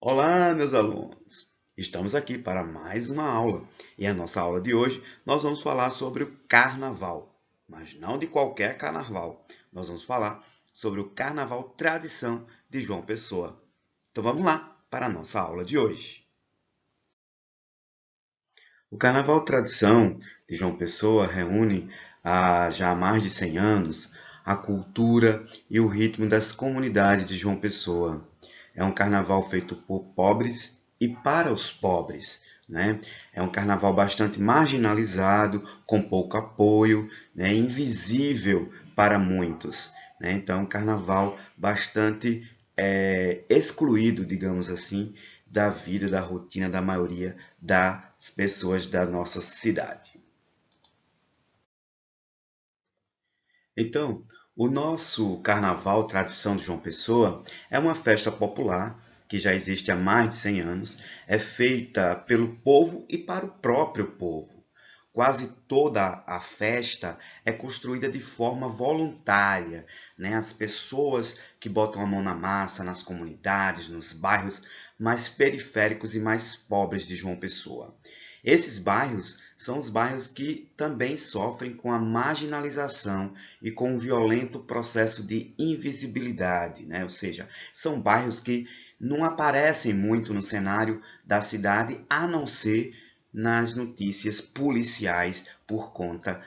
Olá, meus alunos! Estamos aqui para mais uma aula e a nossa aula de hoje nós vamos falar sobre o carnaval, mas não de qualquer carnaval. Nós vamos falar sobre o carnaval tradição de João Pessoa. Então vamos lá para a nossa aula de hoje. O carnaval tradição de João Pessoa reúne já há mais de 100 anos a cultura e o ritmo das comunidades de João Pessoa. É um carnaval feito por pobres e para os pobres, né? É um carnaval bastante marginalizado, com pouco apoio, né? Invisível para muitos, né? Então, é um carnaval bastante excluído, digamos assim, da vida, da rotina da maioria das pessoas da nossa cidade. Então, o nosso Carnaval Tradição de João Pessoa é uma festa popular que já existe há mais de 100 anos, é feita pelo povo e para o próprio povo. Quase toda a festa é construída de forma voluntária, né? As pessoas que botam a mão na massa nas comunidades, nos bairros mais periféricos e mais pobres de João Pessoa. Esses bairros são os bairros que também sofrem com a marginalização e com o violento processo de invisibilidade, né? Ou seja, são bairros que não aparecem muito no cenário da cidade, a não ser nas notícias policiais por conta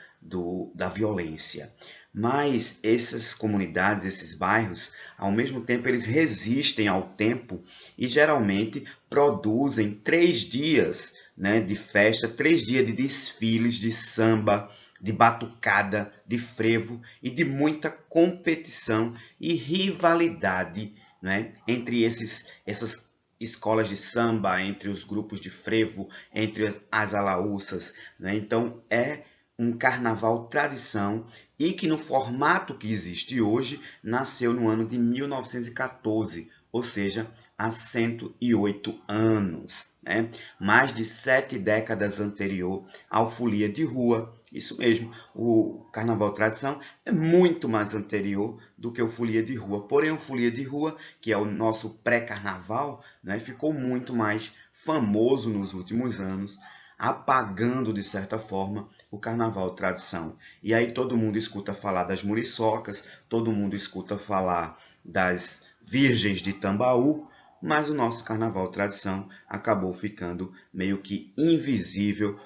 da violência. Mas essas comunidades, esses bairros, ao mesmo tempo eles resistem ao tempo e geralmente produzem 3 dias, né, de festa, 3 dias de desfiles de samba, de batucada, de frevo e de muita competição e rivalidade, né, entre essas escolas de samba, entre os grupos de frevo, entre as alaúças, né? Então é um carnaval tradição e que no formato que existe hoje nasceu no ano de 1914, ou seja, há 108 anos, né? Mais de 7 décadas anterior ao Folia de Rua. Isso mesmo, o Carnaval Tradição é muito mais anterior do que o Folia de Rua. Porém, o Folia de Rua, que é o nosso pré-carnaval, né, ficou muito mais famoso nos últimos anos, apagando, de certa forma, o Carnaval Tradição. E aí todo mundo escuta falar das muriçocas, todo mundo escuta falar das Virgens de Tambaú, mas o nosso Carnaval Tradição acabou ficando meio que invisível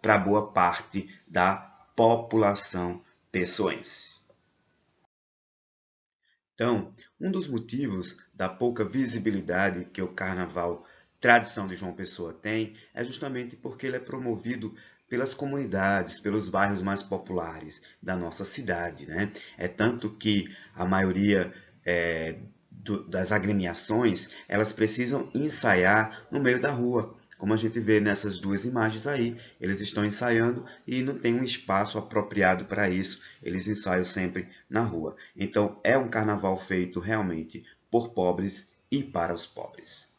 para boa parte da população pessoense. Então, um dos motivos da pouca visibilidade que o Carnaval Tradição de João Pessoa tem é justamente porque ele é promovido pelas comunidades, pelos bairros mais populares da nossa cidade, né? É tanto que a maioria das agremiações, elas precisam ensaiar no meio da rua. Como a gente vê nessas duas imagens aí, eles estão ensaiando e não tem um espaço apropriado para isso. Eles ensaiam sempre na rua. Então, é um carnaval feito realmente por pobres e para os pobres.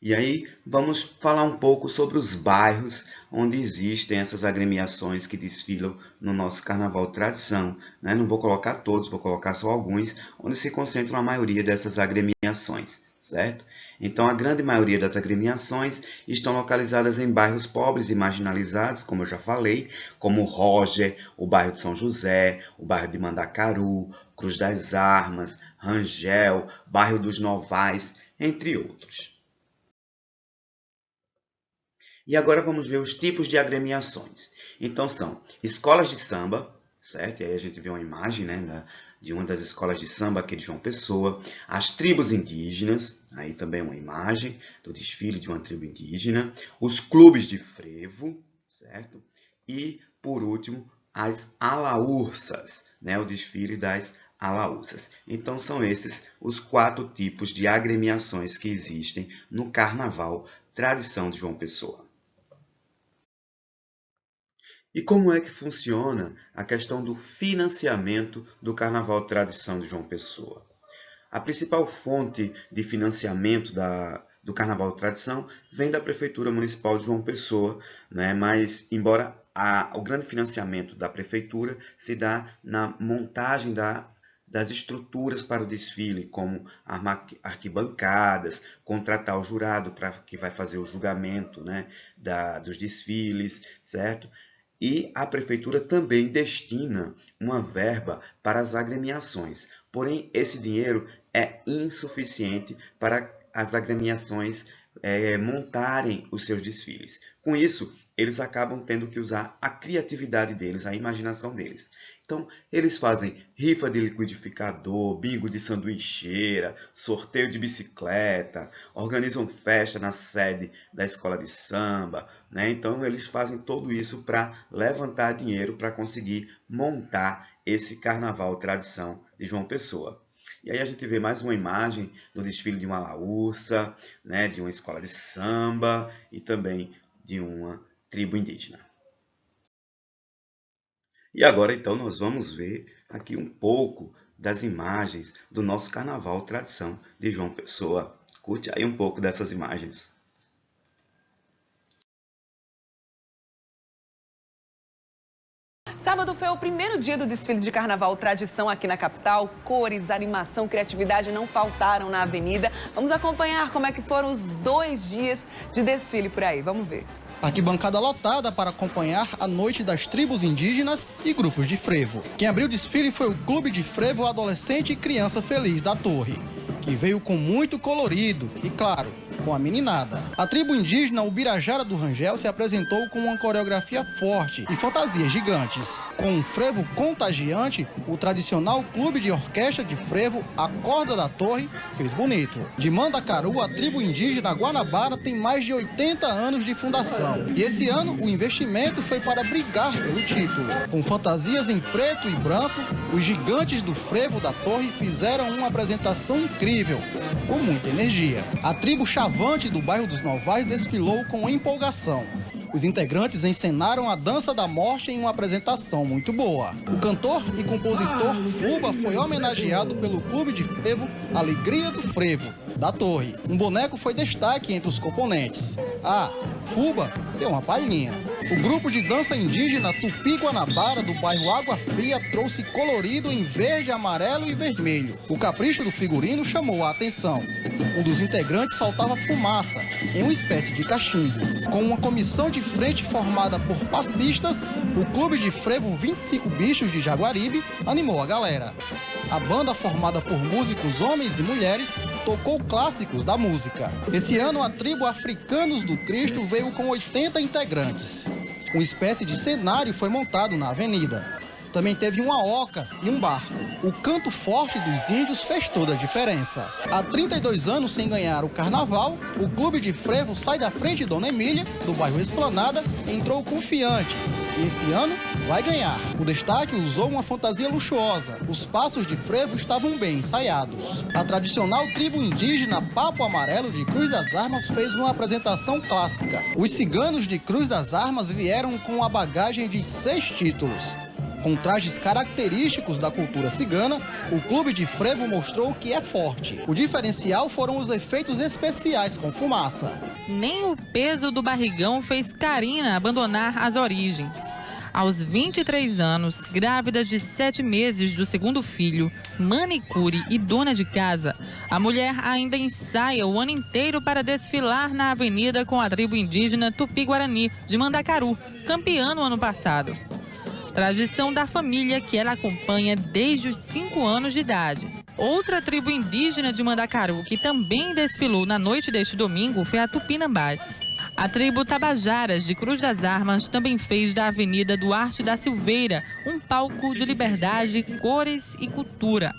E aí vamos falar um pouco sobre os bairros onde existem essas agremiações que desfilam no nosso Carnaval Tradição, né? Não vou colocar todos, vou colocar só alguns, onde se concentram a maioria dessas agremiações, certo? Então, a grande maioria das agremiações estão localizadas em bairros pobres e marginalizados, como eu já falei, como Roger, o bairro de São José, o bairro de Mandacaru, Cruz das Armas, Rangel, bairro dos Novais, entre outros. E agora vamos ver os tipos de agremiações. Então são escolas de samba, certo? E aí a gente vê uma imagem, né, de uma das escolas de samba aqui de João Pessoa. As tribos indígenas, aí também uma imagem do desfile de uma tribo indígena. Os clubes de frevo, certo? E, por último, as alaúças, né, o desfile das alaúças. Então são esses os 4 tipos de agremiações que existem no Carnaval Tradição de João Pessoa. E como é que funciona a questão do financiamento do Carnaval Tradição de João Pessoa? A principal fonte de financiamento do Carnaval Tradição vem da Prefeitura Municipal de João Pessoa, né? Mas, embora o grande financiamento da Prefeitura se dá na montagem das estruturas para o desfile, como arquibancadas, contratar o jurado que vai fazer o julgamento, né, dos desfiles, certo? E a prefeitura também destina uma verba para as agremiações. Porém, esse dinheiro é insuficiente para as agremiações montarem os seus desfiles. Com isso, eles acabam tendo que usar a criatividade deles, a imaginação deles. Então, eles fazem rifa de liquidificador, bingo de sanduicheira, sorteio de bicicleta, organizam festa na sede da escola de samba, né? Então, eles fazem tudo isso para levantar dinheiro para conseguir montar esse carnaval tradição de João Pessoa. E aí a gente vê mais uma imagem do desfile de uma laúça, né, de uma escola de samba e também de uma tribo indígena. E agora, então, nós vamos ver aqui um pouco das imagens do nosso carnaval tradição de João Pessoa. Curte aí um pouco dessas imagens. Sábado foi o primeiro dia do desfile de carnaval tradição aqui na capital. Cores, animação, criatividade não faltaram na avenida. Vamos acompanhar como é que foram os 2 dias de desfile por aí. Vamos ver. Arquibancada lotada para acompanhar a noite das tribos indígenas e grupos de frevo. Quem abriu o desfile foi o Clube de Frevo Adolescente e Criança Feliz da Torre, que veio com muito colorido e, claro, com a meninada. A tribo indígena Ubirajara do Rangel se apresentou com uma coreografia forte e fantasias gigantes. Com um frevo contagiante, o tradicional clube de orquestra de frevo, a Corda da Torre, fez bonito. De Mandacaru, a tribo indígena Guanabara tem mais de 80 anos de fundação. E esse ano, o investimento foi para brigar pelo título. Com fantasias em preto e branco, os gigantes do frevo da Torre fizeram uma apresentação incrível, com muita energia. A tribo Chavante do bairro dos Novais desfilou com empolgação. Os integrantes encenaram a Dança da Morte em uma apresentação muito boa. O cantor e compositor Fuba foi homenageado pelo Clube de Frevo Alegria do Frevo, da Torre. Um boneco foi destaque entre os componentes. Fuba deu uma palhinha. O grupo de dança indígena Tupi Guanabara, do bairro Água Fria, trouxe colorido em verde, amarelo e vermelho. O capricho do figurino chamou a atenção. Um dos integrantes soltava fumaça em uma espécie de cachimbo. Com uma comissão de frente formada por passistas, o Clube de Frevo 25 Bichos de Jaguaribe animou a galera. A banda, formada por músicos homens e mulheres, tocou clássicos da música. Esse ano, a tribo Africanos do Cristo veio com 80 integrantes. Uma espécie de cenário foi montado na avenida. Também teve uma oca e um barco. O canto forte dos índios fez toda a diferença. Há 32 anos sem ganhar o carnaval, o Clube de Frevo Sai da Frente Dona Emília, do bairro Esplanada, entrou confiante. E esse ano vai ganhar. O destaque usou uma fantasia luxuosa. Os passos de frevo estavam bem ensaiados. A tradicional tribo indígena Papo Amarelo de Cruz das Armas fez uma apresentação clássica. Os ciganos de Cruz das Armas vieram com a bagagem de 6 títulos. Com trajes característicos da cultura cigana, o Clube de Frevo mostrou que é forte. O diferencial foram os efeitos especiais com fumaça. Nem o peso do barrigão fez Karina abandonar as origens. Aos 23 anos, grávida de 7 meses do segundo filho, manicure e dona de casa, a mulher ainda ensaia o ano inteiro para desfilar na avenida com a tribo indígena Tupi-Guarani de Mandacaru, campeã no ano passado. Tradição da família que ela acompanha desde os 5 anos de idade. Outra tribo indígena de Mandacaru que também desfilou na noite deste domingo foi a Tupinambás. A tribo Tabajaras de Cruz das Armas também fez da Avenida Duarte da Silveira um palco de liberdade, cores e cultura.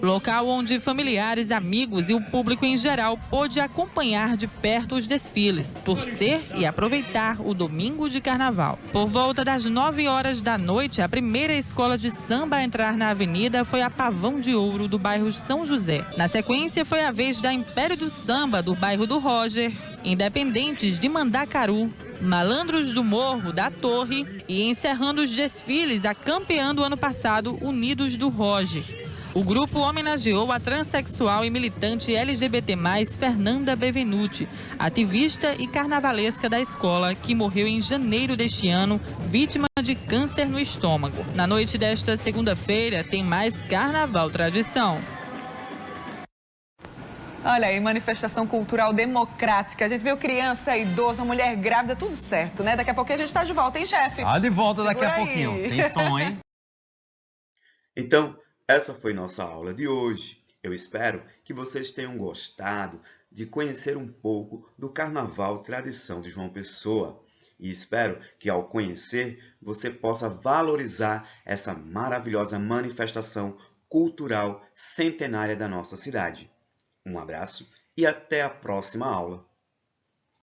Local onde familiares, amigos e o público em geral pôde acompanhar de perto os desfiles, torcer e aproveitar o domingo de carnaval. Por volta das 9 horas da noite, a primeira escola de samba a entrar na avenida foi a Pavão de Ouro, do bairro São José. Na sequência, foi a vez da Império do Samba, do bairro do Roger, Independentes de Mandacaru, Malandros do Morro, da Torre e, encerrando os desfiles, a campeã do ano passado, Unidos do Roger. O grupo homenageou a transexual e militante LGBT+, Fernanda Bevenuti, ativista e carnavalesca da escola, que morreu em janeiro deste ano, vítima de câncer no estômago. Na noite desta segunda-feira, tem mais Carnaval Tradição. Olha aí, manifestação cultural democrática. A gente viu criança, idoso, mulher grávida, tudo certo, né? Daqui a pouquinho a gente está de volta, hein, chefe? De volta Segura daqui a aí. pouquinho. Tem som, hein? Então, essa foi nossa aula de hoje. Eu espero que vocês tenham gostado de conhecer um pouco do Carnaval Tradição de João Pessoa. E espero que, ao conhecer, você possa valorizar essa maravilhosa manifestação cultural centenária da nossa cidade. Um abraço e até a próxima aula.